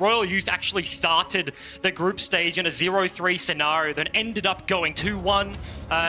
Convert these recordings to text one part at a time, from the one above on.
Royal Youth actually started the group stage in a 0-3 scenario, then ended up going 2-1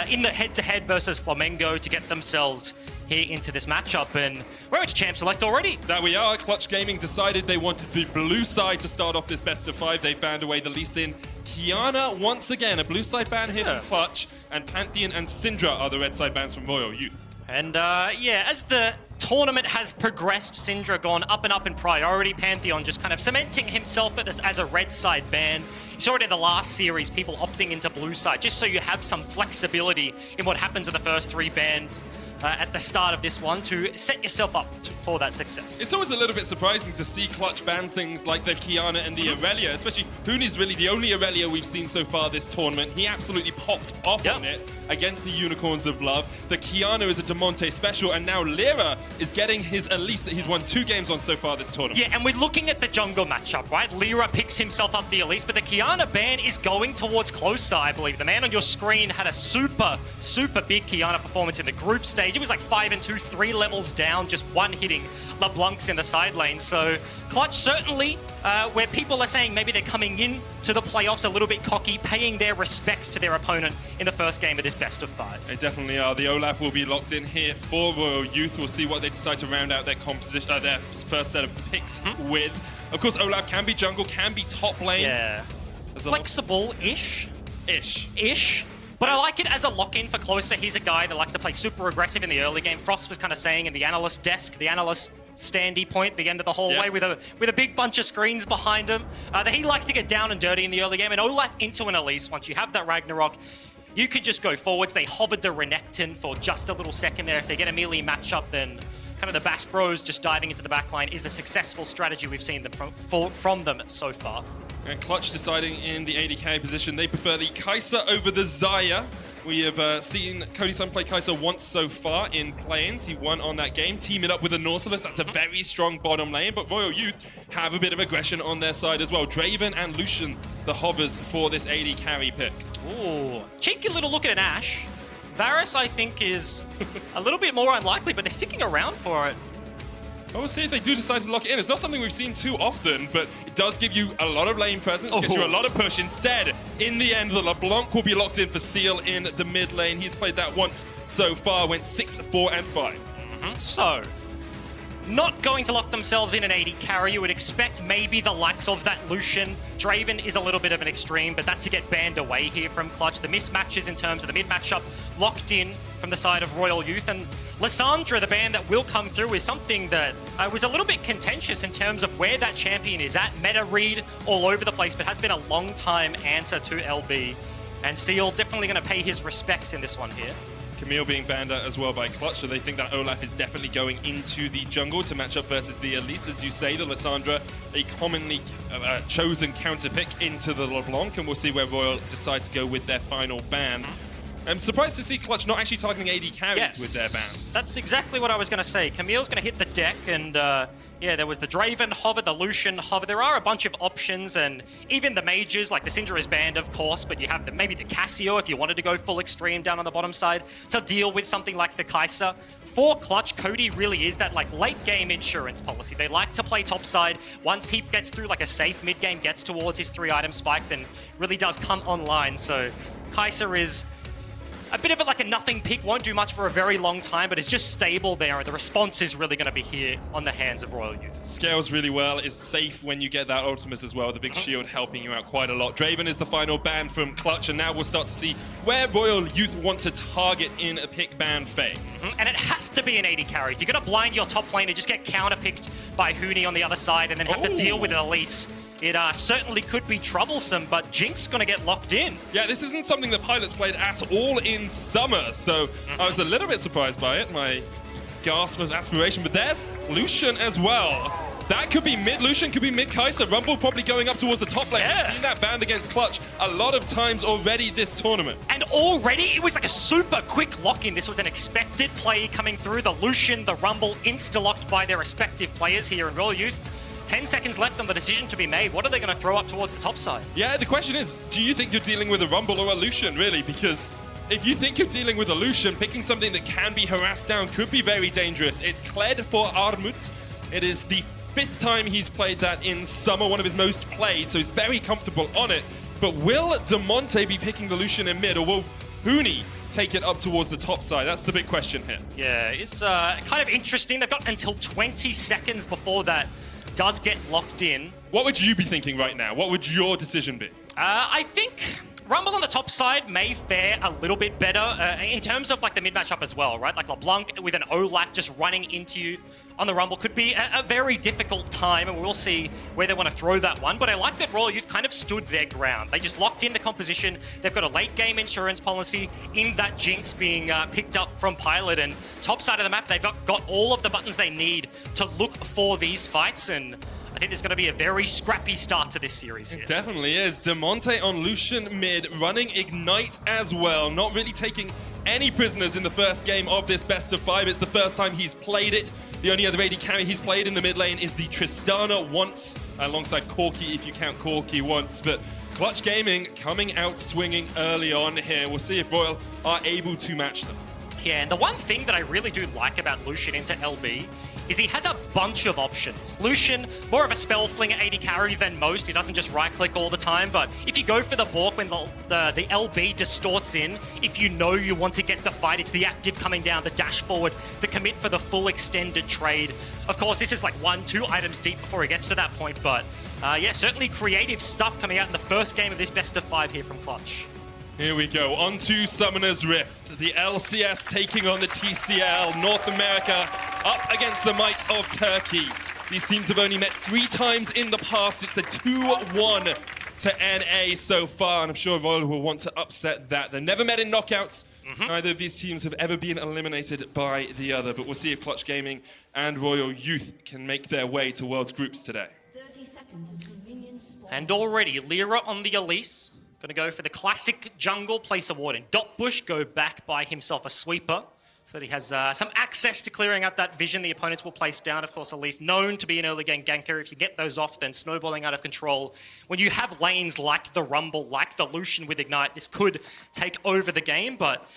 in the head-to-head versus Flamengo to get themselves here into this matchup, and we're at champ select already. That we are. Clutch Gaming decided they wanted the blue side to start off this best of 5. They banned away the Lee Sin. Kiana, once again, a blue side ban here from Clutch, and Pantheon and Syndra are the red side bans from Royal Youth. And yeah, as the tournament has progressed, Syndra gone up and up in priority. Pantheon just kind of cementing himself as a red side ban. You saw it in the last series, people opting into blue side, just so you have some flexibility in what happens in the first 3 bans at the start of this one to set yourself up for that success. It's always a little bit surprising to see Clutch ban things like the Kiana and the Aurelia, especially Huni's really the only Aurelia we've seen so far this tournament. He absolutely popped off on it against the Unicorns of Love. The Kiana is a DeMonte special, and now Lyra is getting his Elise that he's won 2 games on so far this tournament. Yeah, and we're looking at the jungle matchup, right? Lyra picks himself up the Elise, but the Kiana ban is going towards Closer, I believe. The man on your screen had a super big Kiana performance in the group stage. It was like 5-2, 3 levels down, just one hitting LeBlanc's in the side lane. So Clutch certainly, where people are saying maybe they're coming in to the playoffs a little bit cocky, paying their respects to their opponent in the first game of this best of 5. They definitely are. The Olaf will be locked in here for Royal Youth. We'll see what they decide to round out their composition, their first set of picks with. Of course, Olaf can be jungle, can be top lane. Yeah. Flexible-ish. Ish. But I like it as a lock-in for Closer. He's a guy that likes to play super aggressive in the early game. Frost was kind of saying in the analyst desk, the analyst standy point, the end of the hallway with a big bunch of screens behind him, that he likes to get down and dirty in the early game. And Olaf into an Elise, once you have that Ragnarok, you could just go forwards. They hovered the Renekton for just a little second there. If they get a melee matchup, then kind of the Bass Bros just diving into the backline is a successful strategy we've seen them from them so far. And Clutch deciding in the AD carry position, they prefer the Kai'Sa over the Xayah. We have seen Cody Sun play Kai'Sa once so far in play-ins. He won on that game, teaming up with a Nautilus. That's a very strong bottom lane, but Royal Youth have a bit of aggression on their side as well. Draven and Lucian, the hovers for this AD carry pick. Ooh, cheeky little look at an Ashe. Varus, I think, is a little bit more unlikely, but they're sticking around for it. We'll see if they do decide to lock it in. It's not something we've seen too often, but it does give you a lot of lane presence, gives you a lot of push. Instead, in the end, the LeBlanc will be locked in for Seal in the mid lane. He's played that once so far, went 6, 4, and 5. So, not going to lock themselves in an AD carry. You would expect maybe the likes of that Lucian. Draven is a little bit of an extreme, but that's to get banned away here from Clutch. The mismatches in terms of the mid matchup locked in from the side of Royal Youth. And Lissandra, the ban that will come through, is something that was a little bit contentious in terms of where that champion is at. Meta read all over the place, but has been a long time answer to LB. And Seal definitely going to pay his respects in this one here. Camille being banned out as well by Clutch, so they think that Olaf is definitely going into the jungle to match up versus the Elise. As you say, the Lissandra, a commonly chosen counter pick into the LeBlanc, and we'll see where Royal decide to go with their final ban. I'm surprised to see Clutch not actually targeting AD carries with their bans. That's exactly what I was going to say. Camille's going to hit the deck, and yeah, there was the Draven hover, the Lucian hover. There are a bunch of options, and even the mages, like the Syndra is banned, of course, but you have maybe the Cassio if you wanted to go full extreme down on the bottom side to deal with something like the Kai'Sa. For Clutch, Cody really is that like late game insurance policy. They like to play top side. Once he gets through like a safe mid game, gets towards his 3-item spike, then really does come online. So Kai'Sa is a bit of like a nothing pick, won't do much for a very long time, but it's just stable there, and the response is really going to be here on the hands of Royal Youth. Scales really well, is safe when you get that Ultimus as well, the big shield helping you out quite a lot. Draven is the final ban from Clutch, and now we'll start to see where Royal Youth want to target in a pick ban phase. And it has to be an AD carry. If you're going to blind your top lane and just get counter-picked by Huni on the other side and then have to deal with an Elise, it certainly could be troublesome, but Jinx going to get locked in. Yeah, this isn't something that Pilots played at all in summer, so I was a little bit surprised by it, my gasp of aspiration, but there's Lucian as well. That could be mid Lucian, could be mid Kai'Sa. Rumble probably going up towards the top lane. We've seen that banned against Clutch a lot of times already this tournament. And already it was like a super quick lock-in. This was an expected play coming through. The Lucian, the Rumble, insta-locked by their respective players here in Royal Youth. 10 seconds left on the decision to be made. What are they going to throw up towards the top side? Yeah, the question is, do you think you're dealing with a Rumble or a Lucian, really? Because if you think you're dealing with a Lucian, picking something that can be harassed down could be very dangerous. It's Kled for Armut. It is the 5th time he's played that in summer, one of his most played, so he's very comfortable on it. But will Demonte be picking the Lucian in mid, or will Huni take it up towards the top side? That's the big question here. Yeah, it's kind of interesting. They've got until 20 seconds before that does get locked in. What would you be thinking right now? What would your decision be? I think Rumble on the top side may fare a little bit better in terms of like the mid matchup as well, right? Like LeBlanc with an Olaf just running into you on the Rumble could be a very difficult time, and we'll see where they want to throw that one. But I like that RYL Youth kind of stood their ground. They just locked in the composition. They've got a late game insurance policy in that Jinx being picked up from Pilot, and top side of the map, they've got all of the buttons they need to look for these fights, and I think there's going to be a very scrappy start to this series here. It definitely is. Demonte on Lucian mid, running Ignite as well. Not really taking any prisoners in the first game of this best of 5. It's the first time he's played it. The only other AD carry he's played in the mid lane is the Tristana once, alongside Corki, if you count Corki once. But Clutch Gaming coming out swinging early on here. We'll see if RYL are able to match them. Yeah, and the one thing that I really do like about Lucian into LB is he has a bunch of options. Lucian, more of a spell fling AD carry than most. He doesn't just right-click all the time, but if you go for the Bork when the LB distorts in, if you know you want to get the fight, it's the active coming down, the dash forward, the commit for the full extended trade. Of course, this is like 1-2 items deep before it gets to that point, but yeah, certainly creative stuff coming out in the first game of this best of 5 here from Clutch. Here we go, on to Summoner's Rift. The LCS taking on the TCL, North America, up against the might of Turkey. These teams have only met 3 times in the past. It's a 2-1 to NA so far, and I'm sure RYL will want to upset that. They've never met in knockouts. Neither of these teams have ever been eliminated by the other, but we'll see if Clutch Gaming and RYL Youth can make their way to World's Groups today. 30 seconds until minions spawn. And already, Lyra on the Elise. Going to go for the classic jungle, place a ward in. Dot Bush go back by himself a sweeper, so that he has some access to clearing out that vision the opponents will place down. Of course, Elise known to be an early game ganker. If you get those off, then snowballing out of control. When you have lanes like the Rumble, like the Lucian with Ignite, this could take over the game, but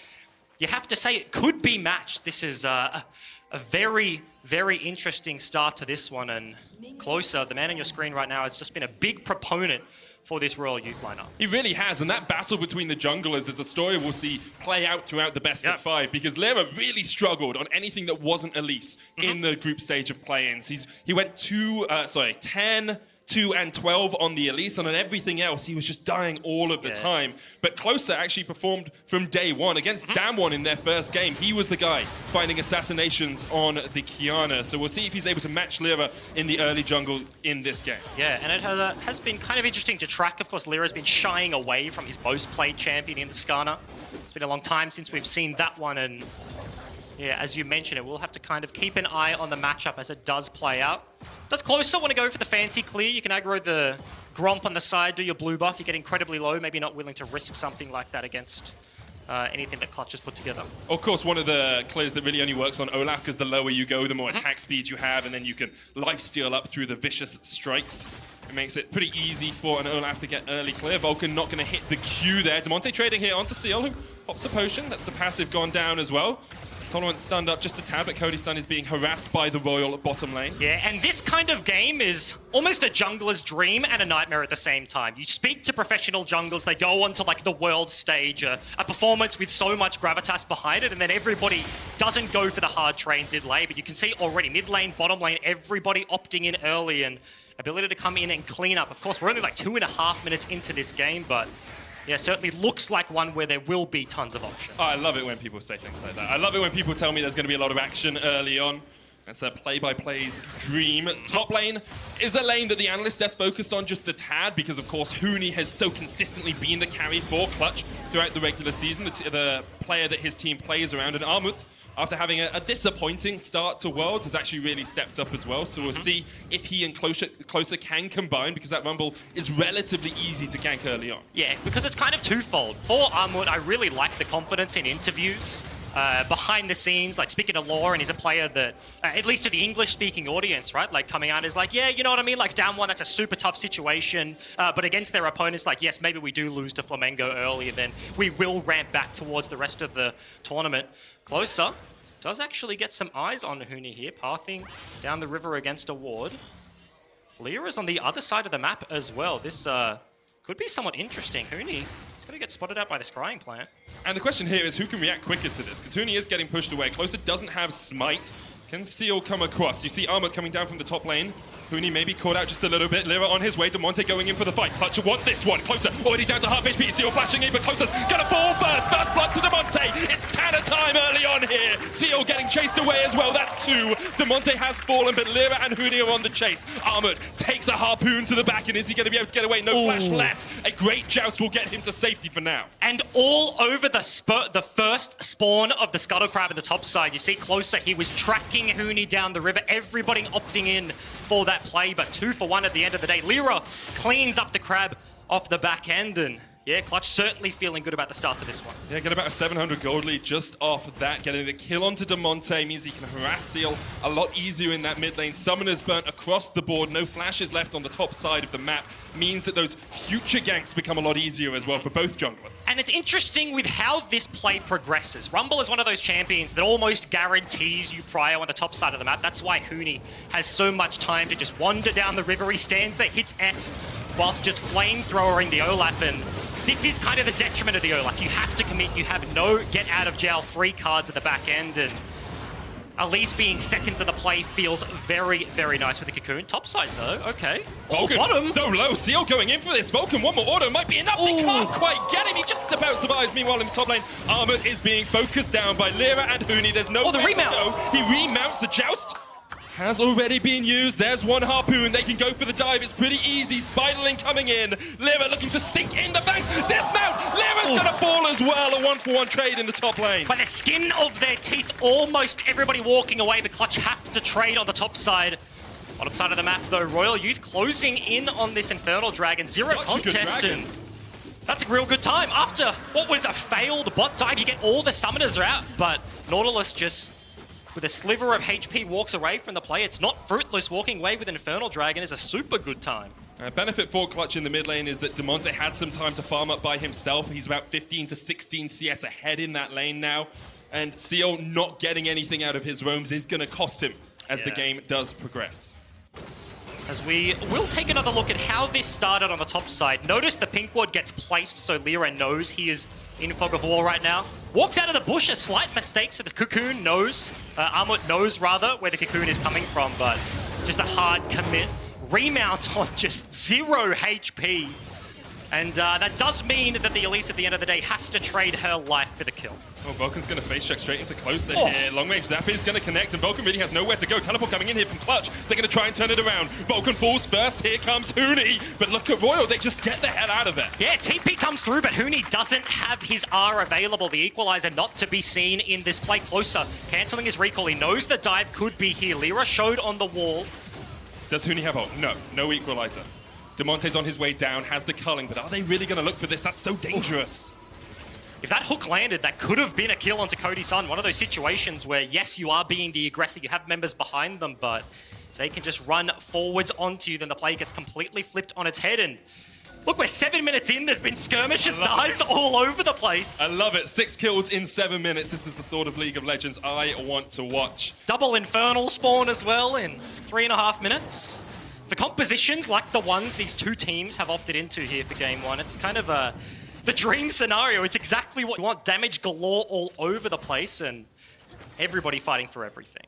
you have to say it could be matched. This is a very, very interesting start to this one, and Closer, the man on your screen right now, has just been a big proponent for this RYL Youth lineup. He really has, and that battle between the junglers is a story we'll see play out throughout the best of 5, because Lyra really struggled on anything that wasn't Elise in the group stage of play-ins. He went 10, 2, and 12 on the Elise, and on everything else, he was just dying all of the time. But Closer actually performed from day one against Damwon in their first game. He was the guy finding assassinations on the Kiana. So we'll see if he's able to match Lyra in the early jungle in this game. Yeah, and it has been kind of interesting to track. Of course, Lyra's been shying away from his most played champion in the Skana. It's been a long time since we've seen that one, and yeah, as you mentioned, it will have to kind of keep an eye on the matchup as it does play out. Does Closer want to go for the fancy clear? You can aggro the Gromp on the side, do your blue buff. You get incredibly low, maybe not willing to risk something like that against anything that Clutch has put together. Of course, one of the clears that really only works on Olaf, because the lower you go, the more attack speed you have, and then you can lifesteal up through the vicious strikes. It makes it pretty easy for an Olaf to get early clear. Vulcan not going to hit the Q there. Demonte trading here onto Seal, who pops a potion. That's a passive gone down as well. Tolerant stunned up just a tad, but Cody Sun is being harassed by the RYL bottom lane. Yeah, and this kind of game is almost a jungler's dream and a nightmare at the same time. You speak to professional junglers, they go onto like the world stage, a performance with so much gravitas behind it, and then everybody doesn't go for the hard trains in lane, but you can see already mid lane, bottom lane, everybody opting in early and ability to come in and clean up. Of course, we're only like 2.5 minutes into this game, but yeah, certainly looks like one where there will be tons of options. Oh, I love it when people say things like that. I love it when people tell me there's going to be a lot of action early on. That's a play-by-play's dream. Top lane is a lane that the analyst desk focused on just a tad, because of course Huni has so consistently been the carry for Clutch throughout the regular season, the player that his team plays around. And Armut, after having a disappointing start to Worlds, has actually really stepped up as well. So we'll see if he and Closer can combine, because that Rumble is relatively easy to gank early on. Yeah, because it's kind of twofold. For Armut, I really like the confidence in interviews. Behind the scenes, like speaking to lore, and he's a player that, at least to the English-speaking audience, right, like coming out is like, yeah, you know what I mean, like down one, that's a super tough situation, but against their opponents, like, yes, maybe we do lose to Flamengo early, and then we will ramp back towards the rest of the tournament. Closer does actually get some eyes on Huni here, pathing down the river against a ward. Lyra's on the other side of the map as well. This could be somewhat interesting. Huni is going to get spotted out by the scrying plant. And the question here is who can react quicker to this? Because Huni is getting pushed away. Closer doesn't have Smite. Can Seal come across? You see Armut coming down from the top lane. Huni maybe caught out just a little bit. Lyra on his way. Demonte going in for the fight. Clutch want this one. Closer already down to half HP. Seal flashing in, but Closer's gonna fall first. First blood to Demonte. It's Tanner time early on here. Seal getting chased away as well. That's two. Demonte has fallen, but Lyra and Huni are on the chase. Armut takes a harpoon to the back, and is he gonna be able to get away? No flash left. A great joust will get him to safety for now. And all over the first spawn of the Scuttle Crab at the top side, you see Closer, he was tracking Huni down the river. Everybody opting in for that play, but 2 for 1 at the end of the day. Lyra cleans up the Crab off the back end, and yeah, Clutch certainly feeling good about the start to this one. Yeah, get about a 700 gold lead just off that. Getting the kill onto Demonte means he can harass Seal a lot easier in that mid lane. Summoners burnt across the board. No flashes left on the top side of the map. Means that those future ganks become a lot easier as well for both junglers. And it's interesting with how this play progresses. Rumble is one of those champions that almost guarantees you prio on the top side of the map. That's why Huni has so much time to just wander down the river. He stands there, hits S, whilst just flamethrowering the Olaf, and this is kind of the detriment of the Olaf. You have to commit, you have no get out of jail free cards at the back end, and Elise being second to the play feels very, very nice with the Cocoon. Top side though, okay. Vulcan, bottom. so low. Seal going in for this. Vulcan, one more auto might be enough. They can't quite get him. He just about survives. Meanwhile, in the top lane, Armut is being focused down by Lyra and Huni. There's no the way remount. to go. He remounts. The joust has already been used. There's one harpoon. They can go for the dive. It's pretty easy. Spiderling coming in. Lyra looking to sink in the banks. Dismount. Lyra's gonna fall as well. A 1-for-1 trade in the top lane. By the skin of their teeth, almost everybody walking away, but Clutch have to trade on the top side. Bottom side of the map though, Royal Youth closing in on this Infernal Dragon. Zero Such a good contest, dragon. and that's a real good time. After what was a failed bot dive, you get all the summoners are out, but Nautilus just, with a sliver of HP, walks away from the play. It's not fruitless. Walking away with Infernal Dragon is a super good time. Benefit for Clutch in the mid lane is that Demonte had some time to farm up by himself. He's about 15 to 16 CS ahead in that lane now. And Seal not getting anything out of his roams is going to cost him as the game does progress. As we will take another look at how this started on the top side. Notice the pink ward gets placed so Lyra knows he is in Fog of War right now. Walks out of the bush, a slight mistake, so the Cocoon knows, Armut knows rather, where the Cocoon is coming from, but just a hard commit. Remount on just 0 HP. And that does mean that the Elise at the end of the day has to trade her life for the kill. Oh, Vulcan's going to face check straight into Closer here. Long range zap is going to connect, and Vulcan really has nowhere to go. Teleport coming in here from Clutch. They're going to try and turn it around. Vulcan falls first. Here comes Huni. But look at Royal. They just get the hell out of there. Yeah, TP comes through, but Huni doesn't have his R available. The Equalizer not to be seen in this play. Closer cancelling his recall. He knows the dive could be here. Lyra showed on the wall. Does Huni have ult? No Equalizer. Demonte's on his way down, has the culling, but are they really going to look for this? That's so dangerous. If that hook landed, that could have been a kill onto Cody Sun. One of those situations where, yes, you are being the aggressor, you have members behind them, but they can just run forwards onto you, then the play gets completely flipped on its head. And look, we're 7 minutes in, there's been skirmishes, dives all over the place. I love it. 6 kills in 7 minutes. This is the sort of League of Legends I want to watch. Double Infernal spawn as well in 3.5 minutes. For compositions like the ones these two teams have opted into here for Game 1, it's kind of the dream scenario. It's exactly what you want. Damage galore all over the place and everybody fighting for everything.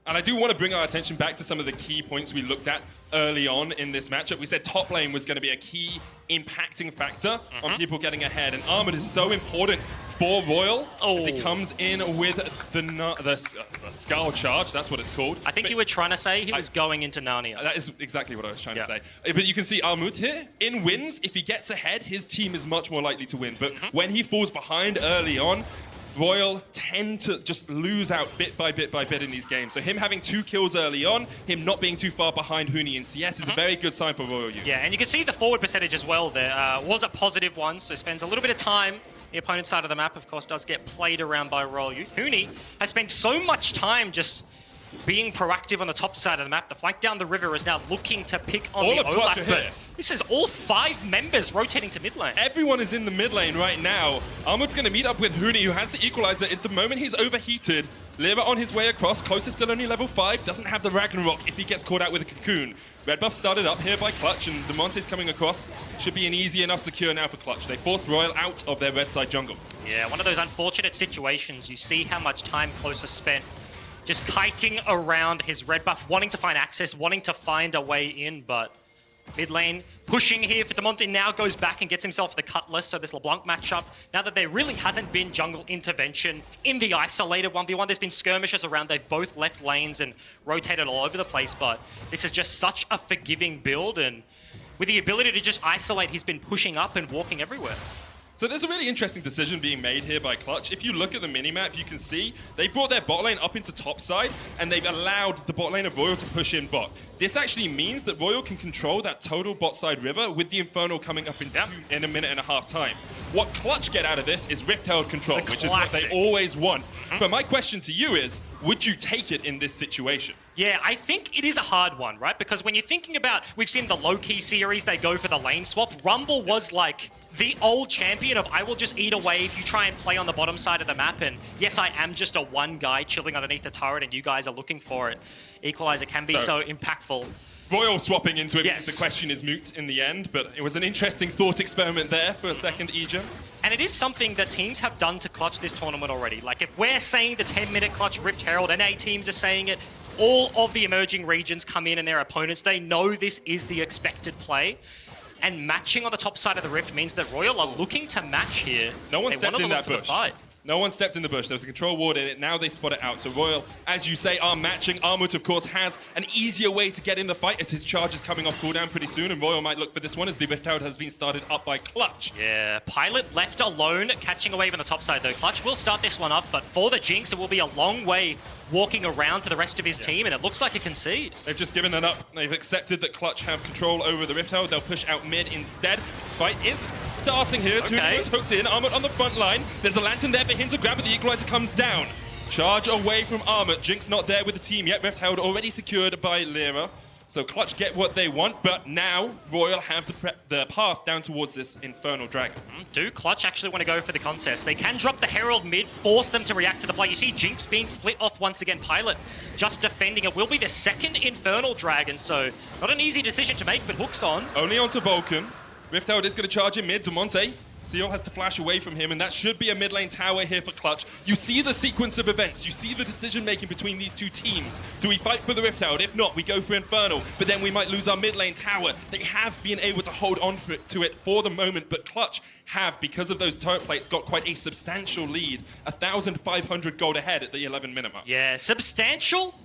And I do want to bring our attention back to some of the key points we looked at early on in this matchup. We said top lane was going to be a key impacting factor on people getting ahead. And Armut is so important for Royal as he comes in with the Skull Charge. That's what it's called. I think you were trying to say he was going into Narnia. That is exactly what I was trying to say. But you can see Armut here, in wins, if he gets ahead, his team is much more likely to win. But when he falls behind early on, Royal tend to just lose out bit by bit by bit in these games. So him having 2 kills early on, him not being too far behind Huni in CS is a very good sign for Royal Youth. Yeah, and you can see the forward percentage as well there. Was a positive one, so spends a little bit of time. The opponent's side of the map, of course, does get played around by Royal Youth. Huni has spent so much time just being proactive on the top side of the map. The flank down the river is now looking to pick on the Olaf. But this is all 5 members rotating to mid lane. Everyone is in the mid lane right now. Armut's going to meet up with Huni, who has the Equalizer. At the moment, he's overheated. Lyra on his way across. Close is still only level 5. Doesn't have the Ragnarok if he gets caught out with a cocoon. Red buff started up here by Clutch, and Demonte's coming across. Should be an easy enough secure now for Clutch. They forced RYL out of their red side jungle. Yeah, one of those unfortunate situations. You see how much time Close has spent just kiting around his red buff, wanting to find access, wanting to find a way in, but mid lane pushing here for Demonte now goes back and gets himself the Cutlass, so this LeBlanc matchup, now that there really hasn't been jungle intervention in the isolated 1v1, there's been skirmishes around, they've both left lanes and rotated all over the place, but this is just such a forgiving build, and with the ability to just isolate, he's been pushing up and walking everywhere. So there's a really interesting decision being made here by Clutch. If you look at the minimap, you can see they brought their bot lane up into top side, and they've allowed the bot lane of RYL to push in bot. This actually means that RYL can control that total bot side river with the Infernal coming up in a minute and a half time. What Clutch get out of this is Rift Herald control, which is what they always want. But my question to you is, would you take it in this situation? Yeah, I think it is a hard one, right? Because when you're thinking about, we've seen the low-key series, they go for the lane swap. Rumble was like the old champion of I will just eat away if you try and play on the bottom side of the map. And yes, I am just a one guy chilling underneath the turret and you guys are looking for it. Equalizer can be so impactful. RYL swapping into it Yes. because the question is moot in the end, but it was an interesting thought experiment there for a second, Eja. And it is something that teams have done to Clutch this tournament already. Like if we're saying the 10-minute Clutch Rift Herald, NA teams are saying it, all of the emerging regions come in and their opponents, they know this is the expected play. And matching on the top side of the Rift means that RYL are looking to match here. No one They stepped wanna in look that for the bush. fight. No one stepped in the bush. There was a control ward in it. Now they spot it out. So RYL, as you say, are matching. Armut, of course, has an easier way to get in the fight as his charge is coming off cooldown pretty soon. And RYL might look for this one as the Rift Herald has been started up by Clutch. Yeah, Pilot left alone, catching a wave on the top side though. Clutch will start this one up, but for the Jinx, it will be a long way walking around to the rest of his team, and it looks like a concede. They've just given it up. They've accepted that Clutch have control over the Rift Herald. They'll push out mid instead. Fight is starting here. Okay. Tuna's hooked in. Armut on the front line. There's a lantern there for him to grab, but the Equalizer comes down. Charge away from Armut. Jinx not there with the team yet. Rift Herald already secured by Lyra. So Clutch get what they want, but now RYL have the path down towards this Infernal Dragon. Do Clutch actually want to go for the contest? They can drop the Herald mid, force them to react to the play. You see Jinx being split off once again. Pilot just defending it. Will be the second Infernal Dragon, so not an easy decision to make, but hooks on. Only onto Vulcan. Rift Herald is going to charge in mid. Demonte. Seal has to flash away from him, and that should be a mid lane tower here for Clutch. You see the sequence of events. You see the decision-making between these two teams. Do we fight for the Rift Herald? If not, we go for Infernal, but then we might lose our mid lane tower. They have been able to hold on to it for the moment, but Clutch have, because of those turret plates, got quite a substantial lead. 1,500 gold ahead at the 11-minute mark. Yeah, substantial?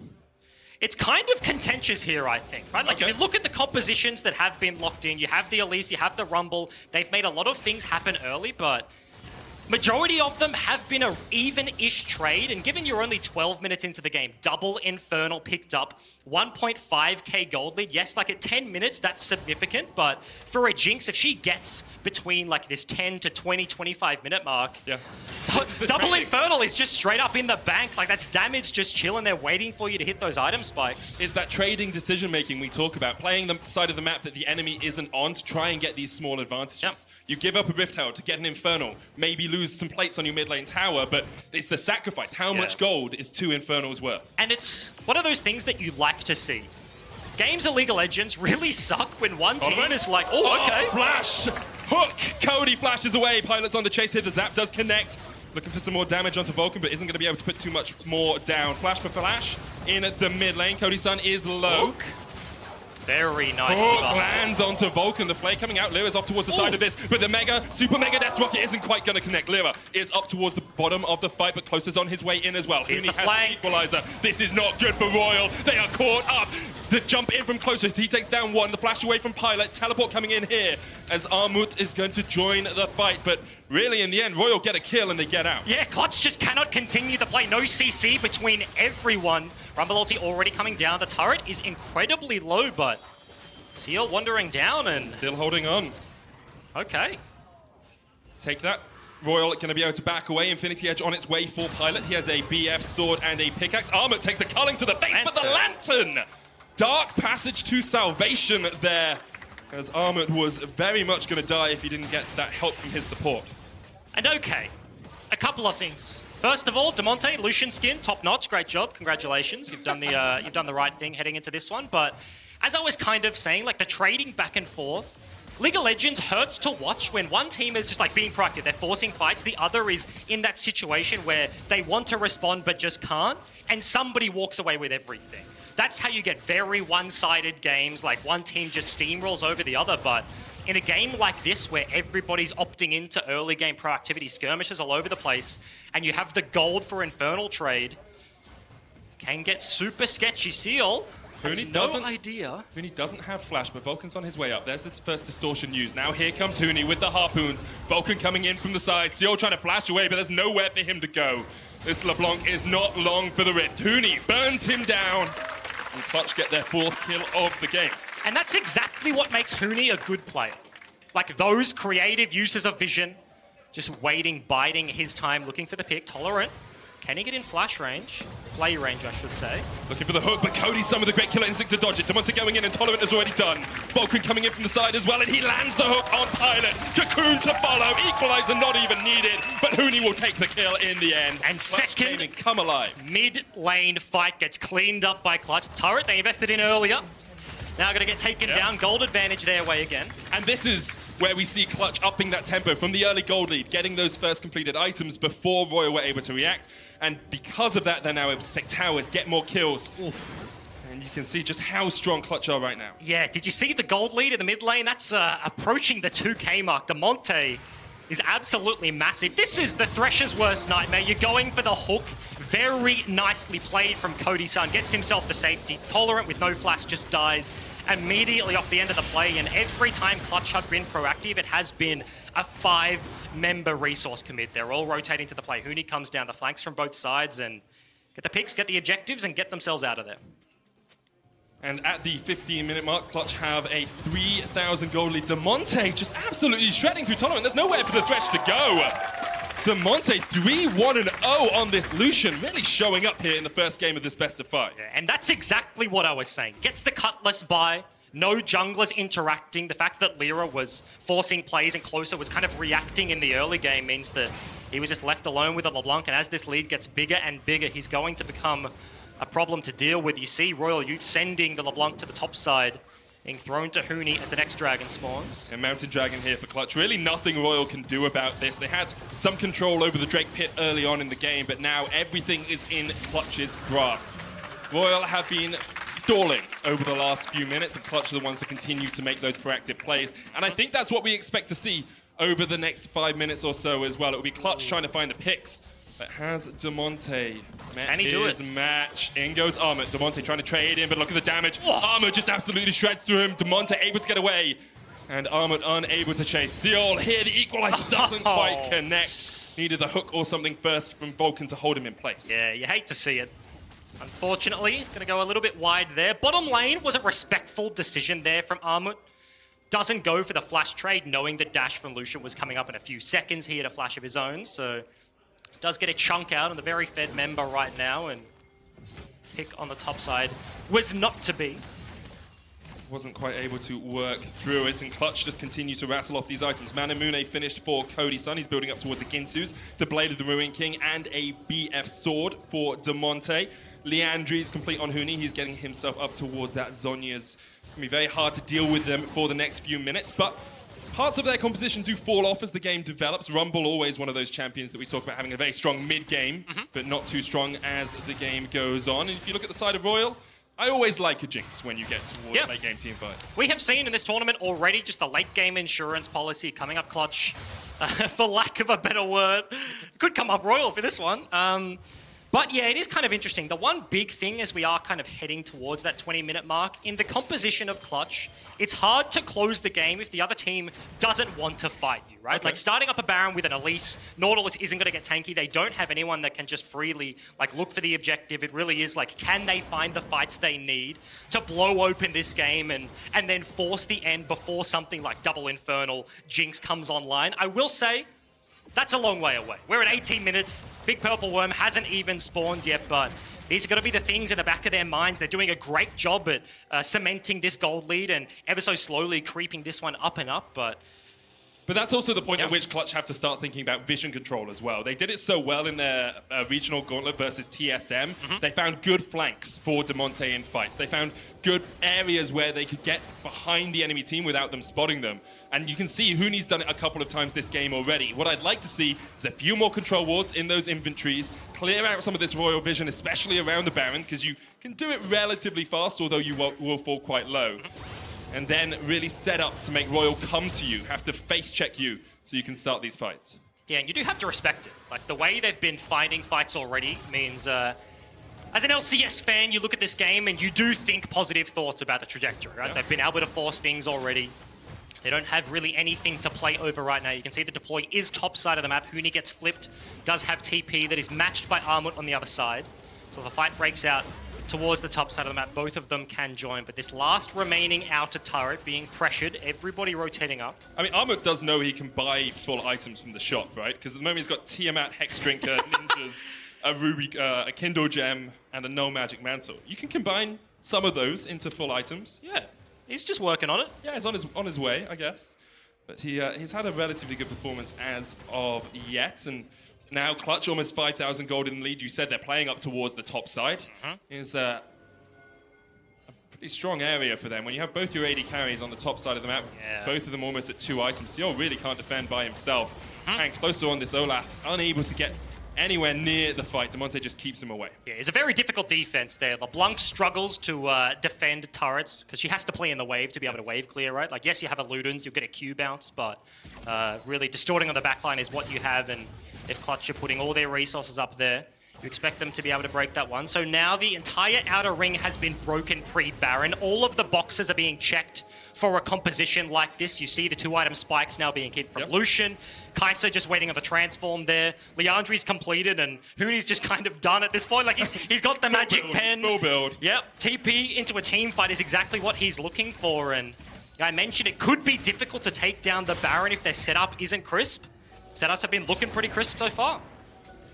It's kind of contentious here, I think, right? Like, if you look at the compositions that have been locked in, you have the Elise, you have the Rumble, they've made a lot of things happen early, but majority of them have been a even-ish trade, and given you're only 12 minutes into the game, double Infernal picked up, 1.5k gold lead. Yes, like at 10 minutes, that's significant, but for a Jinx, if she gets between like this 10 to 20, 25 minute mark, double Infernal is just straight up in the bank. Like that's damage just chilling there waiting for you to hit those item spikes. It's that trading decision-making we talk about, playing the side of the map that the enemy isn't on to try and get these small advantages. Yep. You give up a Rift Herald to get an Infernal, maybe lose some plates on your mid lane tower, but it's the sacrifice. How much gold is 2 Infernals worth? And it's one of those things that you like to see. Games of League of Legends really suck when one team is like, oh, okay. Flash! Hook! Cody flashes away. Pilot's on the chase here. The zap does connect. Looking for some more damage onto Vulcan, but isn't going to be able to put too much more down. Flash for Flash in the mid lane. Cody's son is low. Hook. Very nice. Hook lands onto Vulcan. The flay coming out. Lyra's off towards the side of this, but the super mega death rocket isn't quite going to connect. Lyra is up towards the bottom of the fight, but Close is on his way in as well. Here's Huni the has flank. Equalizer. This is not good for RYL. They are caught up. The jump in from Close. He takes down one. The flash away from Pilot. Teleport coming in here as Armut is going to join the fight, but really in the end, RYL get a kill and they get out. Yeah, Clutch just cannot continue the play. No CC between everyone. Rumble ulti already coming down. The turret is incredibly low, but Seal wandering down and... Still holding on. Okay. Take that. RYL going to be able to back away. Infinity Edge on its way for Pilot. He has a BF sword and a pickaxe. Armut takes a culling to the face, but the lantern! Dark passage to salvation there, as Armut was very much going to die if he didn't get that help from his support. And okay, A couple of things. First of all, Demonte, Lucian skin, top notch, great job, congratulations. You've done the right thing heading into this one. But as I was kind of saying, like the trading back and forth, League of Legends hurts to watch when one team is just like being proactive, they're forcing fights, the other is in that situation where they want to respond but just can't, and somebody walks away with everything. That's how you get very one-sided games, like one team just steamrolls over the other, but in a game like this where everybody's opting into early game proactivity, skirmishes all over the place, and you have the gold for Infernal trade, can get super sketchy. Seal has no idea. Huni doesn't have flash, but Vulcan's on his way up. There's this first distortion used. Now here comes Huni with the harpoons. Vulcan coming in from the side. Seal trying to flash away, but there's nowhere for him to go. This LeBlanc is not long for the rift. Huni burns him down. And Clutch get their 4th kill of the game. And that's exactly what makes Huni a good player. Like those creative uses of vision, just waiting, biding his time, looking for the pick, tolerant. Can he get in flash range? Flay range, I should say. Looking for the hook, but Cody's some of the great killer instinct to dodge it. Demonte going in and Tolerant is already done. Vulcan coming in from the side as well, and he lands the hook on Pilot. Cocoon to follow, equalizer not even needed, but Huni will take the kill in the end. And Clutch second gaming, come alive. Mid-lane fight gets cleaned up by Clutch. The turret they invested in earlier. Now going to get taken down. Gold advantage their way again. And this is where we see Clutch upping that tempo from the early gold lead, getting those first completed items before RYL were able to react. And because of that, they're now able to take towers, get more kills. Oof. And you can see just how strong Clutch are right now. Yeah, did you see the gold lead in the mid lane? That's approaching the 2K mark. Demonte is absolutely massive. This is the Thresher's worst nightmare. You're going for the hook. Very nicely played from Cody Sun. Gets himself to safety. Tolerant with no flash just dies immediately off the end of the play. And every time Clutch have been proactive, it has been a 5-member resource commit. They're all rotating to the play. Huni comes down the flanks from both sides and get the picks, get the objectives, and get themselves out of there. And at the 15-minute mark, Clutch have a 3,000 gold lead. Demonte just absolutely shredding through Tolerant. There's nowhere for the Thresh to go. Demonte 3-1-0 on this Lucian, really showing up here in the first game of this best of 5. Yeah, and that's exactly what I was saying. Gets the Cutlass by, no junglers interacting. The fact that Lyra was forcing plays and Closer was kind of reacting in the early game means that he was just left alone with a LeBlanc, and as this lead gets bigger and bigger, he's going to become a problem to deal with. You see RYL Youth sending the LeBlanc to the top side, being thrown to Huni as the next dragon spawns. And Mountain Dragon here for Clutch. Really nothing RYL can do about this. They had some control over the Drake pit early on in the game, but now everything is in Clutch's grasp. RYL have been stalling over the last few minutes, and Clutch are the ones that continue to make those proactive plays. And I think that's what we expect to see over the next 5 minutes or so as well. It will be Clutch trying to find the picks. But has Demonte met his match? In goes Armut. Demonte trying to trade in, but look at the damage. Armut just absolutely shreds through him. Demonte able to get away. And Armut unable to chase. Seal here, the equalizer doesn't quite connect. Needed the hook or something first from Vulcan to hold him in place. Yeah, you hate to see it. Unfortunately, going to go a little bit wide there. Bottom lane was a respectful decision there from Armut. Doesn't go for the flash trade, knowing the dash from Lucian was coming up in a few seconds. He had a flash of his own, so does get a chunk out on the very fed member right now, and pick on the top side was not to be. Wasn't quite able to work through it, and Clutch just continue to rattle off these items. Manamune finished for Cody Sun. He's building up towards a Ginsu's, the Blade of the Ruin King, and a BF Sword for Demonte. Leandri's complete on Huni. He's getting himself up towards that Zhonya's. It's going to be very hard to deal with them for the next few minutes, but parts of their composition do fall off as the game develops. Rumble, always one of those champions that we talk about having a very strong mid-game, but not too strong as the game goes on. And if you look at the side of RYL, I always like a jinx when you get towards late-game team fights. We have seen in this tournament already just a late-game insurance policy coming up Clutch, for lack of a better word. Could come up RYL for this one. But yeah, it is kind of interesting. The one big thing as we are kind of heading towards that 20-minute mark, in the composition of Clutch, it's hard to close the game if the other team doesn't want to fight you, right? Okay. Like starting up a Baron with an Elise, Nautilus isn't going to get tanky. They don't have anyone that can just freely like look for the objective. It really is like, can they find the fights they need to blow open this game and then force the end before something like Double Infernal Jinx comes online? I will say, that's a long way away. We're at 18 minutes. Big Purple Worm hasn't even spawned yet, but these are going to be the things in the back of their minds. They're doing a great job at cementing this gold lead and ever so slowly creeping this one up and up, but But that's also the point at which Clutch have to start thinking about vision control as well. They did it so well in their regional gauntlet versus TSM. They found good flanks for Demonte in fights. They found good areas where they could get behind the enemy team without them spotting them. And you can see Huni's done it a couple of times this game already. What I'd like to see is a few more control wards in those inventories, clear out some of this Royal vision, especially around the Baron, because you can do it relatively fast, although you will fall quite low. And then really set up to make Royal come to you, have to face check you so you can start these fights. Yeah, and you do have to respect it. Like, the way they've been fighting fights already means, as an LCS fan, you look at this game and you do think positive thoughts about the trajectory, right? Yeah. They've been able to force things already. They don't have really anything to play over right now. You can see the deploy is top side of the map. Huni gets flipped, does have TP that is matched by Armut on the other side. So if a fight breaks out towards the top side of the map, both of them can join. But this last remaining outer turret being pressured, everybody rotating up. I mean, Armut does know he can buy full items from the shop, right? Because at the moment he's got Tiamat, Hex Drinker, Ninjas, a Ruby, a Kindle Gem, and a No Magic Mantle. You can combine some of those into full items. Yeah, he's just working on it. Yeah, he's on his way, I guess. But he's had a relatively good performance as of yet, and now Clutch almost 5,000 gold in the lead. You said they're playing up towards the top side. Is a pretty strong area for them. When you have both your AD carries on the top side of the map, both of them almost at 2 items, Seal really can't defend by himself. And closer on this Olaf, unable to get anywhere near the fight. Demonte just keeps him away. Yeah, it's a very difficult defense there. LeBlanc struggles to defend turrets because she has to play in the wave to be able to wave clear, right? Like, yes, you have a Ludens, you'll get a Q bounce, but really distorting on the backline is what you have, and if Clutch are putting all their resources up there, you expect them to be able to break that one. So now the entire outer ring has been broken pre-Baron. All of the boxes are being checked for a composition like this. You see the 2-item spikes now being hit from Lucian. Kai'Sa just waiting on the transform there. Leandri's completed, and Huni's just kind of done at this point. Like, he's got the magic pen. Full build. Yep, TP into a team fight is exactly what he's looking for. And I mentioned it could be difficult to take down the Baron if their setup isn't crisp. Setups have been looking pretty crisp so far.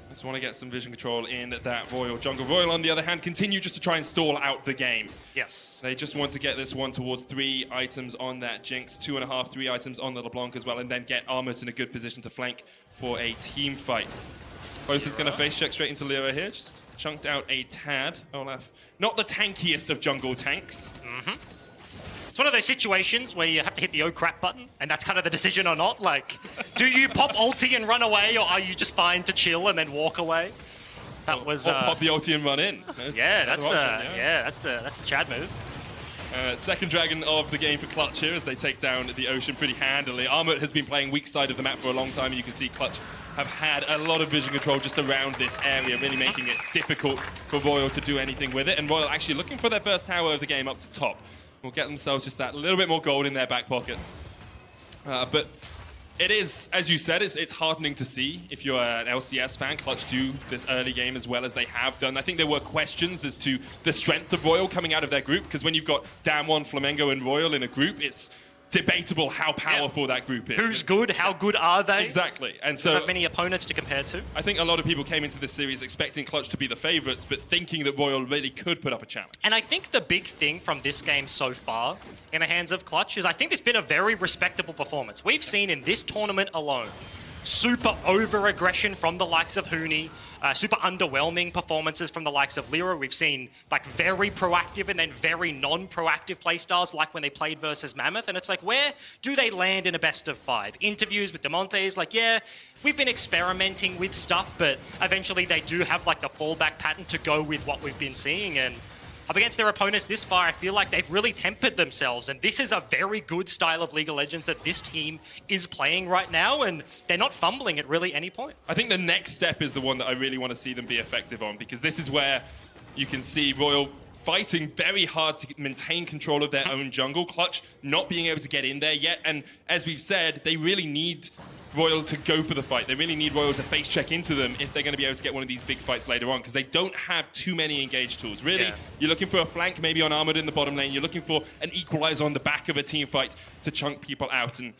Just want to get some vision control in that Royal jungle. Royal, on the other hand, continue just to try and stall out the game. Yes. They just want to get this one towards 3 items on that Jinx, 2.5, 3 items on the LeBlanc as well, and then get Armut in a good position to flank for a team fight. Close is going to face check straight into Lyra here. Just chunked out a tad. Olaf, not the tankiest of jungle tanks. It's one of those situations where you have to hit the oh crap button, and that's kind of the decision or not. Like, do you pop ulti and run away, or are you just fine to chill and then walk away? That was pop the ulti and run in. That's the Chad move. Second dragon of the game for Clutch here as they take down the Ocean pretty handily. Armut has been playing weak side of the map for a long time, and you can see Clutch have had a lot of vision control just around this area, really making it difficult for Royal to do anything with it. And Royal actually looking for their first tower of the game up to top. Will get themselves just that little bit more gold in their back pockets. But it is, as you said, it's heartening to see if you're an LCS fan. Clutch do this early game as well as they have done. I think there were questions as to the strength of Royal coming out of their group, because when you've got Damwon, Flamengo, and Royal in a group, it's debatable how powerful that group is. Who's good? How good are they? Exactly. And so not many opponents to compare to. I think a lot of people came into this series expecting Clutch to be the favorites, but thinking that Royal really could put up a challenge. And I think the big thing from this game so far in the hands of Clutch is I think it's been a very respectable performance. We've seen in this tournament alone super over-aggression from the likes of Huni, super underwhelming performances from the likes of Lyra. We've seen like very proactive and then very non-proactive playstyles like when they played versus Mammoth. And it's like, where do they land in a best of 5? Interviews with Demonte is like, yeah, we've been experimenting with stuff, but eventually they do have like the fallback pattern to go with what we've been seeing. And up against their opponents this far, I feel like they've really tempered themselves, and this is a very good style of League of Legends that this team is playing right now, and they're not fumbling at really any point. I think the next step is the one that I really want to see them be effective on, because this is where you can see Royal fighting very hard to maintain control of their own jungle. Clutch not being able to get in there yet, and as we've said, they really need Royal to go for the fight. They really need Royal to face check into them if they're going to be able to get one of these big fights later on, because they don't have too many engage tools. Really, you're looking for a flank maybe on Armored in the bottom lane. You're looking for an equalizer on the back of a team fight to chunk people out. And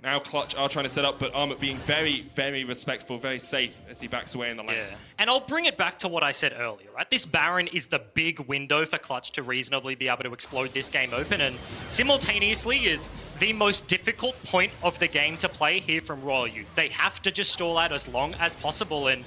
Now Clutch are trying to set up, but Armut being very, very respectful, very safe as he backs away in the lane. Yeah. And I'll bring it back to what I said earlier, right? This Baron is the big window for Clutch to reasonably be able to explode this game open, and simultaneously is the most difficult point of the game to play here from RYL Youth. They have to just stall out as long as possible, and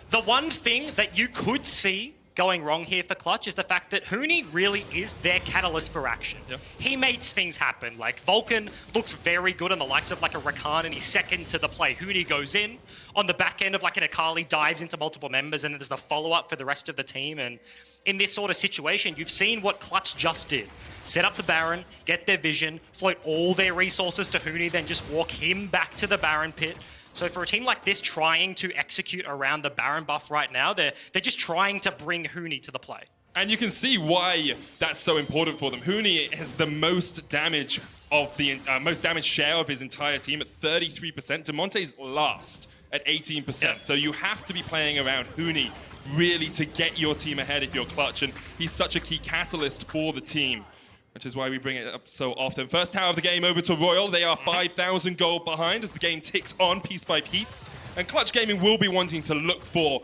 the one thing that you could see going wrong here for Clutch is the fact that Huni really is their catalyst for action. Yep. He makes things happen. Like, Vulcan looks very good on the likes of like a Rakan, and he's second to the play. Huni goes in. On the back end of like an Akali, dives into multiple members, and then there's the follow-up for the rest of the team. And in this sort of situation, you've seen what Clutch just did. Set up the Baron, get their vision, float all their resources to Huni, then just walk him back to the Baron pit. So for a team like this trying to execute around the Baron buff right now, they're just trying to bring Huni to the play. And you can see why that's so important for them. Huni has the most damage of the most damage share of his entire team at 33%. Demonte's last at 18%. Yeah. So you have to be playing around Huni really to get your team ahead if you're Clutch. And he's such a key catalyst for the team, which is why we bring it up so often. First tower of the game over to RYL. They are 5,000 gold behind as the game ticks on piece by piece. And Clutch Gaming will be wanting to look for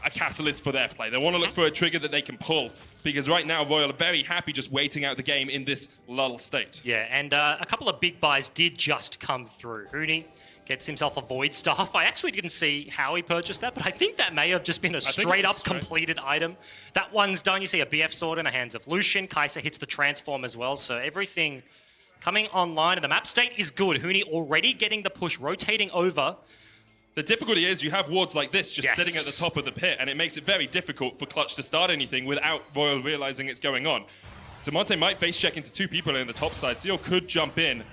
a catalyst for their play. They want to look for a trigger that they can pull, because right now RYL are very happy just waiting out the game in this lull state. Yeah, and a couple of big buys did just come through. Huni gets himself a Void Staff. I actually didn't see how he purchased that, but I think that may have just been a straight-up completed item. That one's done. You see a BF Sword in the hands of Lucian. Kai'Sa hits the transform as well, so everything coming online, and the map state is good. Huni already getting the push, rotating over. The difficulty is you have wards like this just sitting at the top of the pit, and it makes it very difficult for Clutch to start anything without RYL realizing it's going on. Demonte might face check into two people in the top side. Seal could jump in.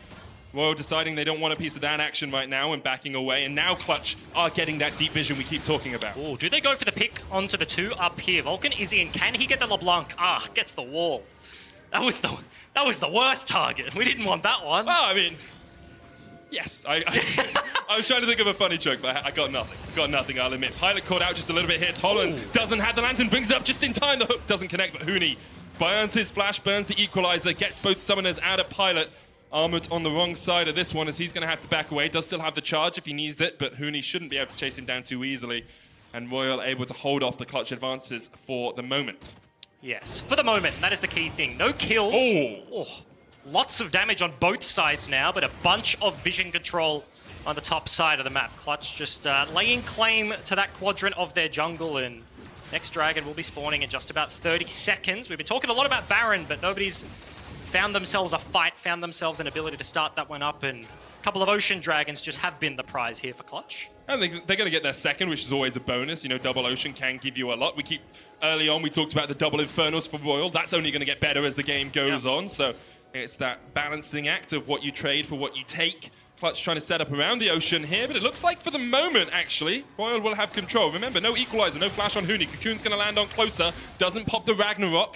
RYL deciding they don't want a piece of that action right now and backing away, and now Clutch are getting that deep vision we keep talking about. Oh, do they go for the pick onto the two up here? Vulcan is in. Can he get the LeBlanc? Ah, gets the wall. That was the worst target. We didn't want that one. Well, I mean, yes. I was trying to think of a funny joke, but I got nothing. Got nothing, I'll admit. Pilot caught out just a little bit here. Tolan doesn't have the lantern, brings it up just in time. The hook doesn't connect, but Huni burns his flash, burns the equalizer, gets both summoners out of Pilot. Armut on the wrong side of this one, as he's going to have to back away. Does still have the charge if he needs it, but Huni shouldn't be able to chase him down too easily. And RYL able to hold off the Clutch advances for the moment. Yes, for the moment. That is the key thing. No kills. Oh, lots of damage on both sides now, but a bunch of vision control on the top side of the map. Clutch just laying claim to that quadrant of their jungle, and next dragon will be spawning in just about 30 seconds. We've been talking a lot about Baron, but nobody's found themselves a fight, found themselves an ability to start that one up, and a couple of Ocean Dragons just have been the prize here for Clutch. I think they're going to get their second, which is always a bonus. You know, double Ocean can give you a lot. Early on, we talked about the double Infernals for RYL. That's only going to get better as the game goes on, so it's that balancing act of what you trade for what you take. Clutch trying to set up around the Ocean here, but it looks like for the moment, actually, RYL will have control. Remember, no equalizer, no flash on Huni. Cocoon's going to land on closer, doesn't pop the Ragnarok.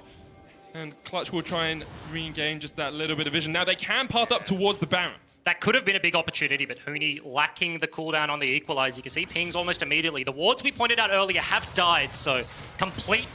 And Clutch will try and regain just that little bit of vision. Now they can path up towards the Baron. That could have been a big opportunity, but Huni lacking the cooldown on the equalizer. You can see pings almost immediately. The wards we pointed out earlier have died, so complete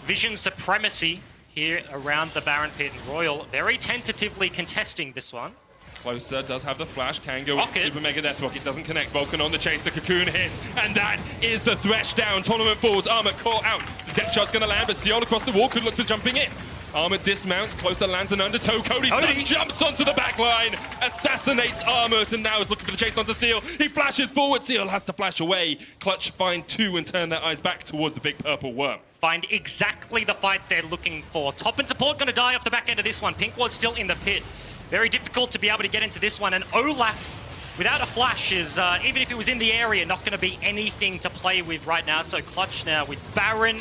vision supremacy here around the Baron pit, and RYL very tentatively contesting this one. Closer, does have the flash, can go Rocket. Super Mega Death Rocket, doesn't connect. Vulcan on the chase, the Cocoon hits, and that is the thresh down. Tournament forwards, Armut caught out. The depth shot's going to land, but Seal across the wall could look for jumping in. Armut dismounts, Closer lands an undertow. Cody jumps onto the back line, assassinates Armut, and now is looking for the chase onto Seal. He flashes forward, Seal has to flash away. Clutch find two and turn their eyes back towards the big purple worm. Find exactly the fight they're looking for. Top and support going to die off the back end of this one. Pink Ward's still in the pit. Very difficult to be able to get into this one, and Olaf without a flash is, even if it was in the area, not going to be anything to play with right now. So Clutch now with Baron,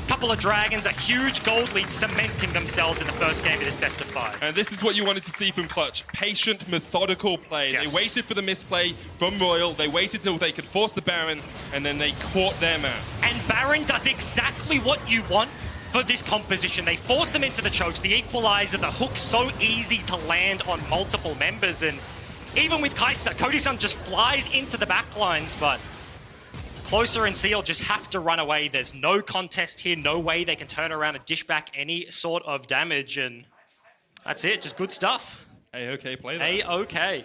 couple of dragons, a huge gold lead cementing themselves in the first game of this best of 5. And this is what you wanted to see from Clutch. Patient, methodical play. Yes. They waited for the misplay from RYL. They waited till they could force the Baron, and then they caught their man. And Baron does exactly what you want for this composition. They force them into the chokes, the equalizer, the hook so easy to land on multiple members, and even with Kai'Sa, Cody-san just flies into the backlines, but Closer and Seal just have to run away. There's no contest here, no way they can turn around and dish back any sort of damage, and that's it, just good stuff. A-okay play there. A-okay.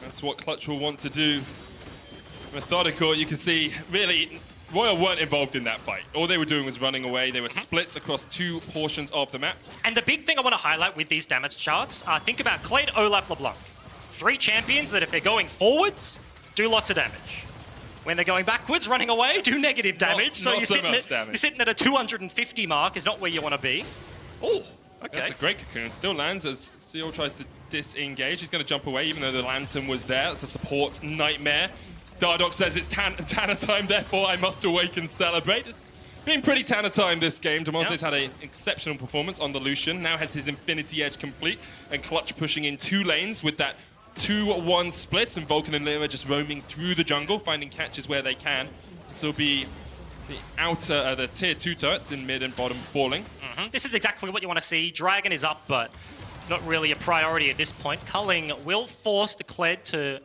That's what Clutch will want to do. Methodical, you can see, really, RYL weren't involved in that fight. All they were doing was running away. They were split across 2 portions of the map. And the big thing I want to highlight with these damage charts, think about Clade, Olaf, LeBlanc. 3 champions that if they're going forwards, do lots of damage. When they're going backwards, running away, do negative damage. So you're sitting at a 250 mark is not where you want to be. Oh, okay. That's a great cocoon. Still lands as Seal tries to disengage. He's going to jump away even though the lantern was there. It's a support nightmare. Dardoch says it's Tanner time, therefore I must awake and celebrate. It's been pretty Tanner time this game. Demonte's had an exceptional performance on the Lucian. Now has his Infinity Edge complete. And Clutch pushing in 2 lanes with that 2-1 split. And Vulcan and Lyra just roaming through the jungle, finding catches where they can. This will be the outer, the tier 2 turrets in mid and bottom falling. This is exactly what you want to see. Dragon is up, but not really a priority at this point. Culling will force the Kled to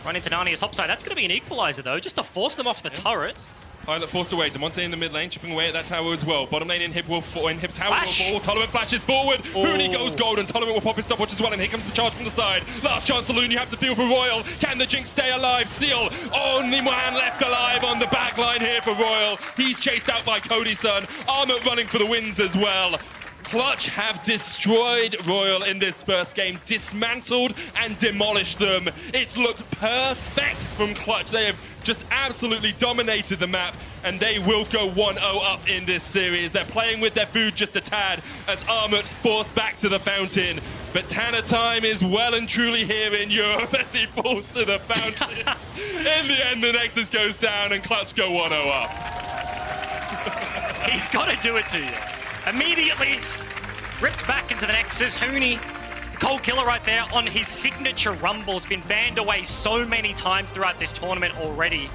run into Narnia's top side. That's going to be an equalizer, though, just to force them off the turret. Pilot forced away. Demonte in the mid lane, chipping away at that tower as well. Bottom lane Inhib will fall. Inhib tower will fall. Tolerant flashes forward. Rooney goes golden. Tolerant will pop his stopwatch as well. And here comes the charge from the side. Last chance saloon you have to feel for RYL. Can the Jinx stay alive? Seal, only man left alive on the back line here for RYL. He's chased out by Cody Sun. Armut running for the wins as well. Clutch have destroyed RYL in this first game, dismantled and demolished them. It's looked perfect from Clutch. They have just absolutely dominated the map, and they will go 1-0 up in this series. They're playing with their food just a tad as Armut forced back to the fountain. But Tanner time is well and truly here in Europe as he falls to the fountain. In the end, the Nexus goes down and Clutch go 1-0 up. He's got to do it to you. Immediately ripped back into the Nexus. Hooney, cold killer right there on his signature rumble, has been banned away so many times throughout this tournament already.